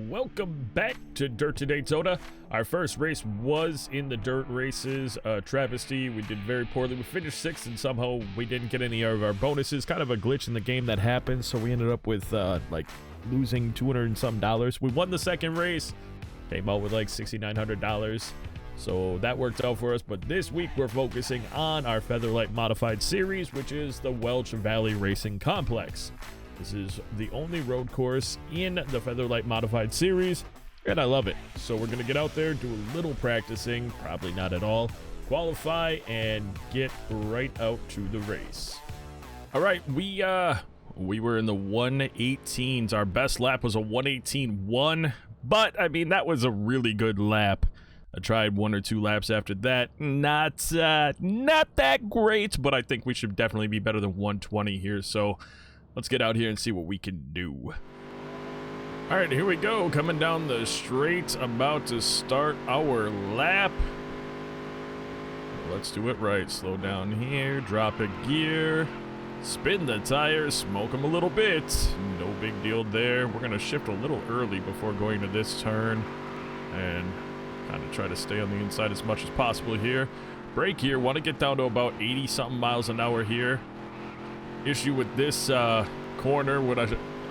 welcome back to Dirt to Daytona. Our first race was in the dirt races, travesty. We did very poorly. We finished 6th and somehow we didn't get any of our bonuses. Kind of a glitch in the game that happened, so we ended up with like losing $200 and some. We won the second race, came out with like $6,900, so that worked out for us. But this week we're focusing on our Featherlite modified series, which is the Welch Valley Racing Complex. This is the only road course in the Featherlite modified series, and I love it. So we're going to get out there, do a little practicing, probably not at all, qualify, and get right out to the race. All right, we were in the 118s. Our best lap was a 118.1, but I mean, that was a really good lap. I tried 1 or 2 laps after that. Not that great, but I think we should definitely be better than 120 here. So let's get out here and see what we can do. All right, here we go. Coming down the straight, about to start our lap. Let's do it right. Slow down here, drop a gear, spin the tires, smoke them a little bit. No big deal there. We're gonna shift a little early before going to this turn and kind of try to stay on the inside as much as possible here. Brake here, want to get down to about 80 something miles an hour here. Issue with this corner, what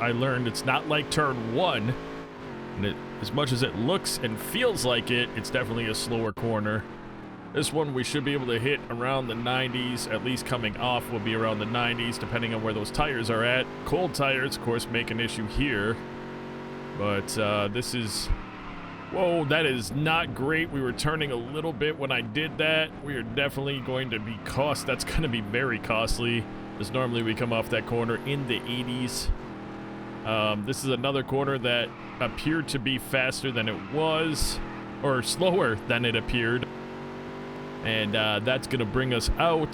I learned, it's not like turn 1, and as much as it looks and feels like it, it's definitely a slower corner. This one we should be able to hit around the 90s, at least coming off will be around the 90s, depending on where those tires are at. Cold tires, of course, make an issue here, but this is, whoa, that is not great. We were turning a little bit when I did that. We are definitely going to be that's going to be very costly. As normally we come off that corner in the 80s. This is another corner that appeared to be faster than it was, or slower than it appeared. And that's going to bring us out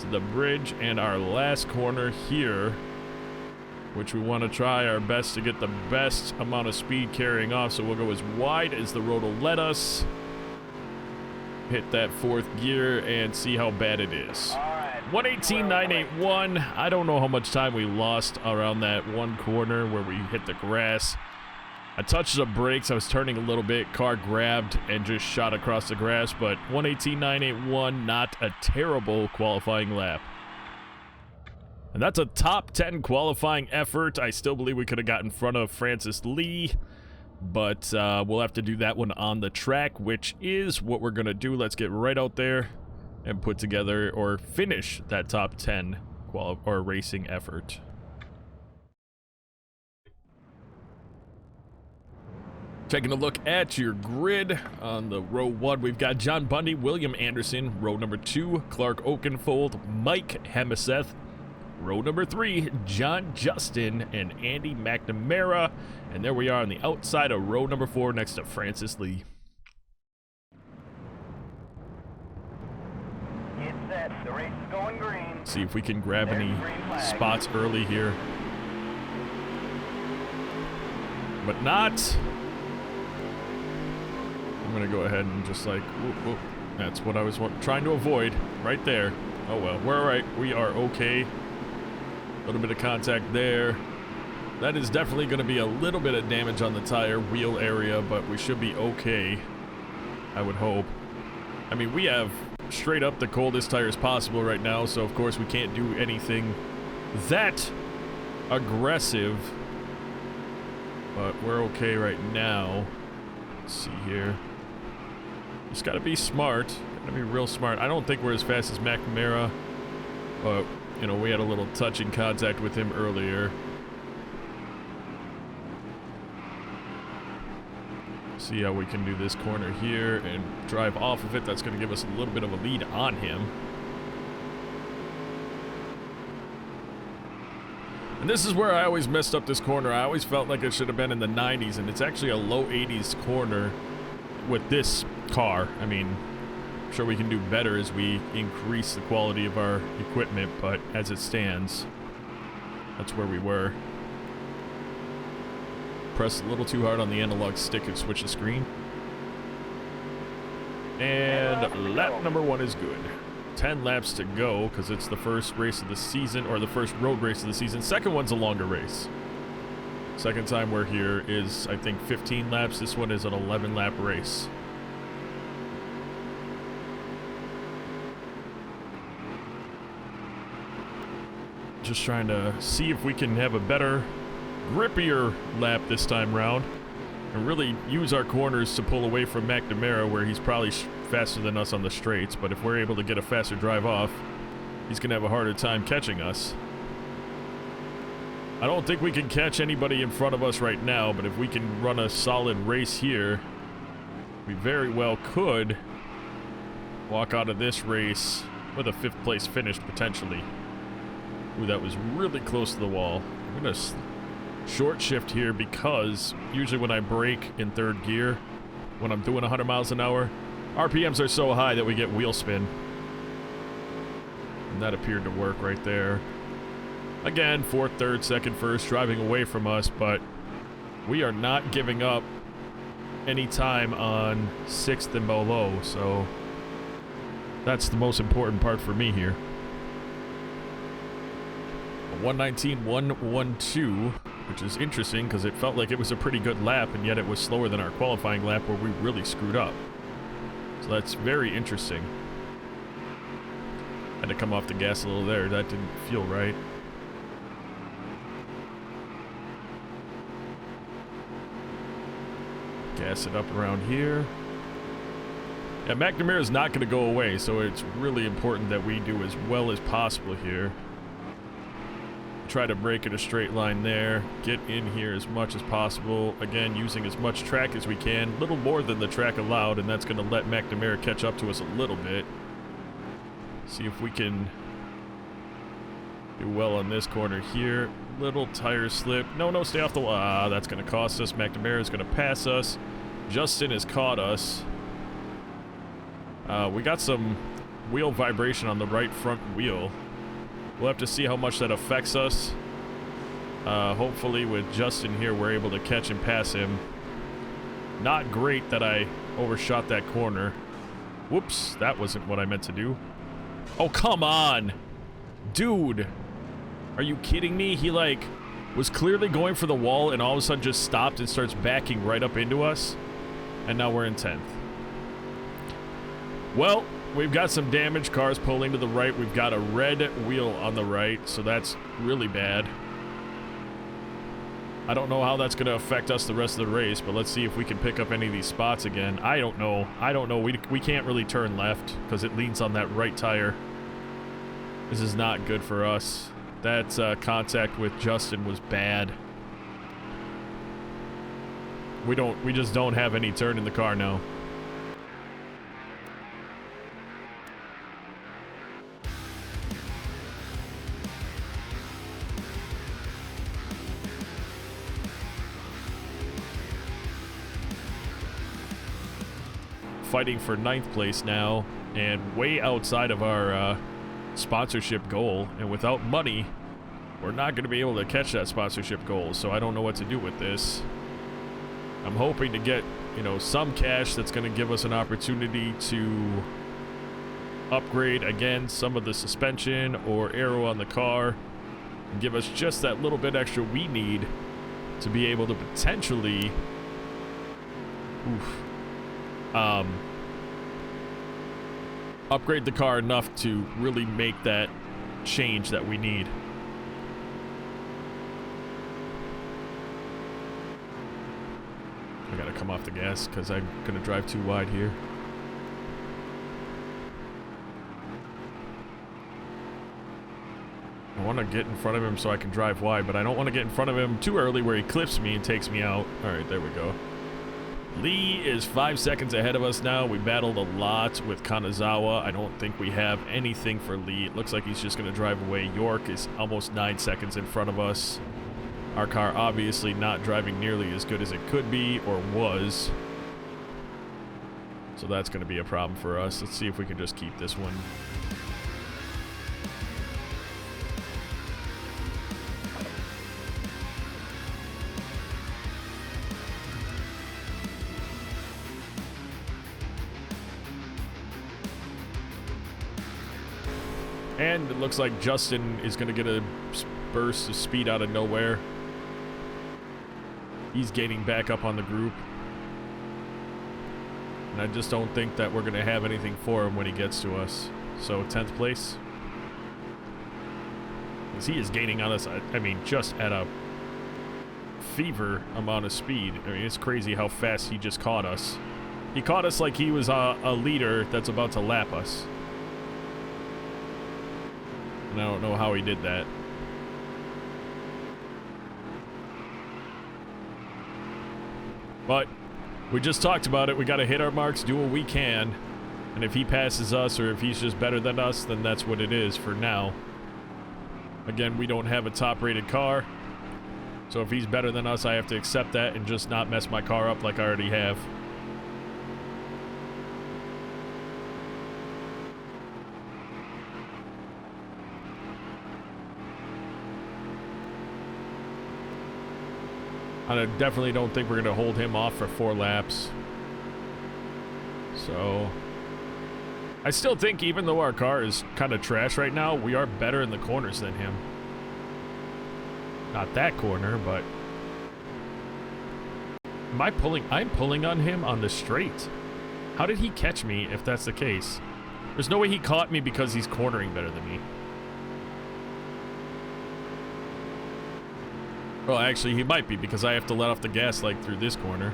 to the bridge and our last corner here, which we want to try our best to get the best amount of speed carrying off. So we'll go as wide as the road will let us. Hit that 4th gear and see how bad it is. 118.981. I don't know how much time we lost around that one corner where we hit the grass. I touched the brakes. I was turning a little bit. Car grabbed and just shot across the grass. But 118.981, not a terrible qualifying lap. And that's a top 10 qualifying effort. I still believe we could have got in front of Francis Lee. But we'll have to do that one on the track, which is what we're going to do. Let's get right out there and put together or finish that top 10 racing effort. Taking a look at your grid on the row 1, we've got John Bundy, William Anderson. Row number 2, Clark Oakenfold, Mike Hemiseth. Row number 3, John Justin and Andy McNamara. And there we are on the outside of row number 4 next to Francis Lee. The race is going green. See if we can grab any spots early here. But not. I'm going to go ahead and just like, whoop, whoop. That's what I was trying to avoid right there. Oh well, we're all right. We are okay. A little bit of contact there. That is definitely going to be a little bit of damage on the tire wheel area, but we should be okay, I would hope. I mean, we have straight up the coldest tires possible right now, so of course we can't do anything that aggressive, but we're okay right now. Let's see here. Just gotta be smart. Gotta be real smart. I don't think we're as fast as McNamara, but you know, we had a little touching contact with him earlier. See how we can do this corner here and drive off of it. That's going to give us a little bit of a lead on him. And this is where I always messed up this corner. I always felt like it should have been in the 90s, and it's actually a low 80s corner with this car. I mean, I'm sure we can do better as we increase the quality of our equipment, but as it stands, that's where we were. Press a little too hard on the analog stick and switch the screen. And lap number 1 is good. 10 laps to go because it's the first race of the season, or the first road race of the season. Second one's a longer race. Second time we're here is, I think, 15 laps. This one is an 11-lap race. Just trying to see if we can have a better, grippier lap this time round and really use our corners to pull away from McNamara, where he's probably faster than us on the straights, but if we're able to get a faster drive off, he's going to have a harder time catching us. I don't think we can catch anybody in front of us right now, but if we can run a solid race here, we very well could walk out of this race with a 5th place finish, potentially. Ooh, that was really close to the wall. I'm going to short shift here because usually when I brake in 3rd gear, when I'm doing 100 miles an hour, RPMs are so high that we get wheel spin. And that appeared to work right there. Again, 4th, 3rd, 2nd, 1st, driving away from us, but we are not giving up any time on 6th and below, so that's the most important part for me here. 119.112, which is interesting because it felt like it was a pretty good lap, and yet it was slower than our qualifying lap where we really screwed up. So that's very interesting. Had to come off the gas a little there. That didn't feel right. Gas it up around here. Yeah, McNamara is not going to go away, so it's really important that we do as well as possible here. Try to break in a straight line there. Get in here as much as possible. Again, using as much track as we can. A little more than the track allowed, and that's going to let McNamara catch up to us a little bit. See if we can do well on this corner here. Little tire slip. No, stay off the wall. Ah, that's going to cost us. McNamara is going to pass us. Justin has caught us. We got some wheel vibration on the right front wheel. We'll have to see how much that affects us. Hopefully with Justin here, we're able to catch and pass him. Not great that I overshot that corner. Whoops, that wasn't what I meant to do. Oh, come on! Dude! Are you kidding me? He, like, was clearly going for the wall and all of a sudden just stopped and starts backing right up into us. And now we're in 10th. Well, we've got some damaged cars pulling to the right. We've got a red wheel on the right, so that's really bad. I don't know how that's going to affect us the rest of the race, but let's see if we can pick up any of these spots again. I don't know. We can't really turn left because it leans on that right tire. This is not good for us. That contact with Justin was bad. We just don't have any turn in the car now. Fighting for 9th place now, and way outside of our sponsorship goal, and without money we're not going to be able to catch that sponsorship goal, so I don't know what to do with this. I'm hoping to get, some cash that's going to give us an opportunity to upgrade again some of the suspension or aero on the car and give us just that little bit extra we need to be able to potentially upgrade the car enough to really make that change that we need. I gotta come off the gas because I'm gonna drive too wide here. I want to get in front of him so I can drive wide, but I don't want to get in front of him too early where he clips me and takes me out. Alright, there we go. Lee is 5 seconds ahead of us now. We battled a lot with Kanazawa. I don't think we have anything for Lee. It looks like he's just going to drive away. York is almost 9 seconds in front of us. Our car obviously not driving nearly as good as it could be or was. So that's going to be a problem for us. Let's see if we can just keep this one. And it looks like Justin is going to get a burst of speed out of nowhere. he's gaining back up on the group. And I just don't think that we're going to have anything for him when he gets to us. So 10th place. Because he is gaining on us, I mean, just at a fever amount of speed. I mean, it's crazy how fast he just caught us. He caught us like he was a leader that's about to lap us. And I don't know how he did that. But we just talked about it. We got to hit our marks, do what we can. And if he passes us or if he's just better than us, then that's what it is for now. Again, we don't have a top-rated car. So if he's better than us, I have to accept that and just not mess my car up like I already have. I definitely don't think we're going to hold him off for 4 laps. So I still think even though our car is kind of trash right now, we are better in the corners than him. Not that corner, but I'm pulling on him on the straight. How did he catch me if that's the case? There's no way he caught me because he's cornering better than me. Well, actually, he might be because I have to let off the gas like through this corner.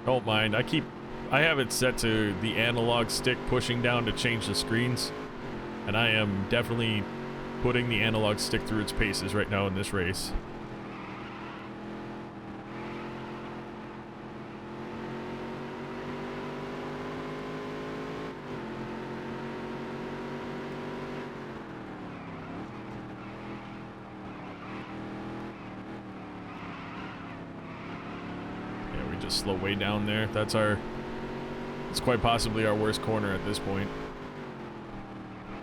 Don't mind. I have it set to the analog stick pushing down to change the screens. And I am definitely putting the analog stick through its paces right now in this race. Just slow way down there. It's quite possibly our worst corner at this point.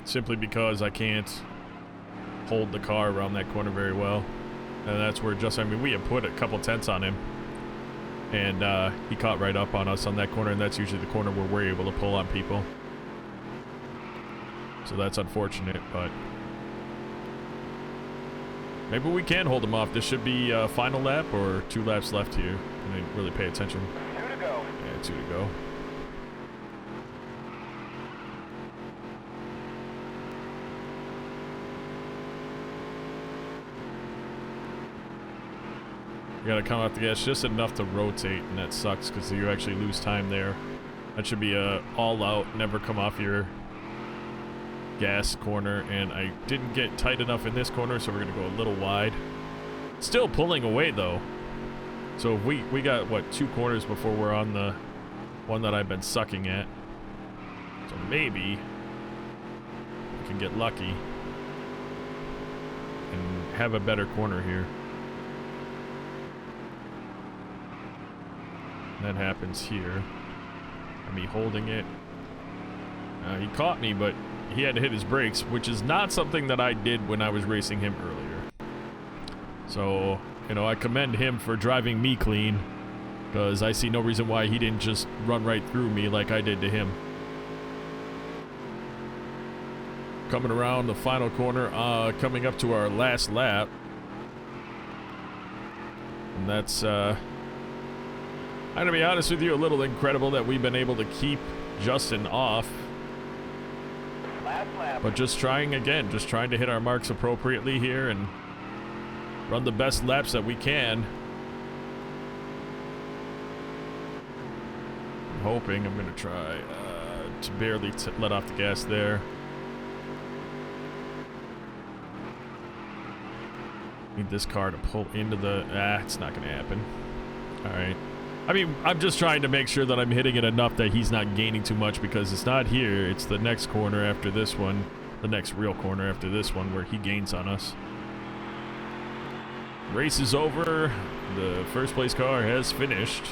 Simply because I can't hold the car around that corner very well. And that's where we had put a couple tenths on him. And he caught right up on us on that corner, and that's usually the corner where we're able to pull on people. So that's unfortunate, but maybe we can hold him off. This should be a final lap or 2 laps left here. I didn't really pay attention. 2 to go. Yeah, 2 to go. You gotta come out the gas just enough to rotate, and that sucks because you actually lose time there. That should be a all-out, never come off your gas corner, and I didn't get tight enough in this corner, so we're gonna go a little wide. Still pulling away though. So we got, what, 2 corners before we're on the one that I've been sucking at. So maybe we can get lucky and have a better corner here. That happens here. Me holding it. He caught me, but he had to hit his brakes, which is not something that I did when I was racing him earlier. So, you know, I commend him for driving me clean, because I see no reason why he didn't just run right through me like I did to him. Coming around the final corner, coming up to our last lap. And that's, I'm gonna be honest with you, a little incredible that we've been able to keep Justin off. Last lap. But just trying to hit our marks appropriately here and run the best laps that we can. I'm hoping. I'm going to try to barely let off the gas there. Need this car to pull into the... it's not going to happen. All right. I mean, I'm just trying to make sure that I'm hitting it enough that he's not gaining too much, because it's not here. It's the next corner after this one. The next real corner after this one where he gains on us. Race is over. The first place car has finished.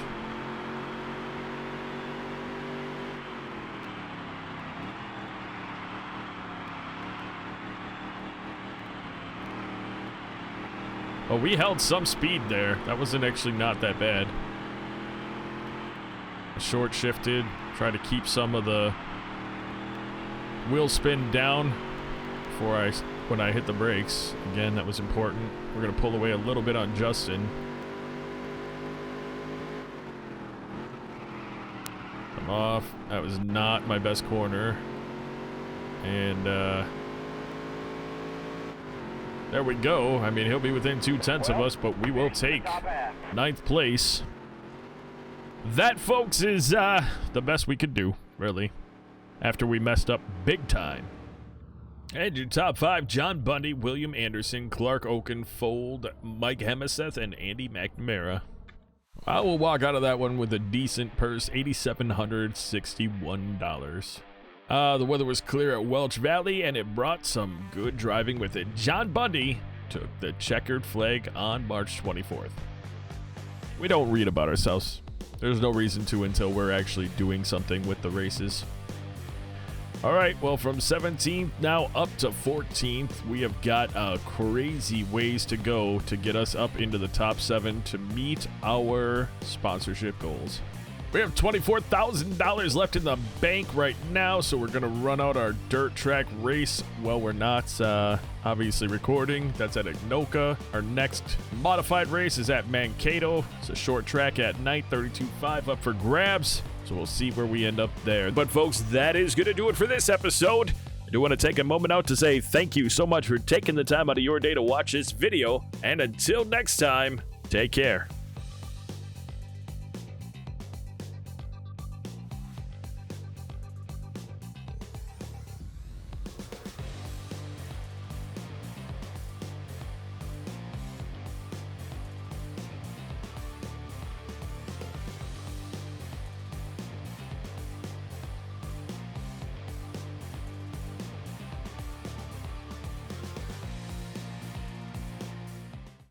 Oh, we held some speed there. That wasn't actually not that bad. Short shifted. Try to keep some of the wheel spin down when I hit the brakes. Again, that was important. We're going to pull away a little bit on Justin. I'm off. That was not my best corner. And there we go. I mean, he'll be within 2/10 of us, but we will take 9th place. That, folks, is the best we could do, really, after we messed up big time. And your top 5, John Bundy, William Anderson, Clark Oakenfold, Mike Hemeseth, and Andy McNamara. I will walk out of that one with a decent purse, $8,761. The weather was clear at Welch Valley, and it brought some good driving with it. John Bundy took the checkered flag on March 24th. We don't read about ourselves. There's no reason to until we're actually doing something with the races. All right, well, from 17th now up to 14th, we have got crazy ways to go to get us up into the top 7 to meet our sponsorship goals. We have $24,000 left in the bank right now, so we're going to run out our dirt track race. Well, we're not obviously recording. That's at Ignoka. Our next modified race is at Mankato. It's a short track at night, 32.5 up for grabs. So we'll see where we end up there. But folks, that is going to do it for this episode. I do want to take a moment out to say thank you so much for taking the time out of your day to watch this video. And until next time, take care.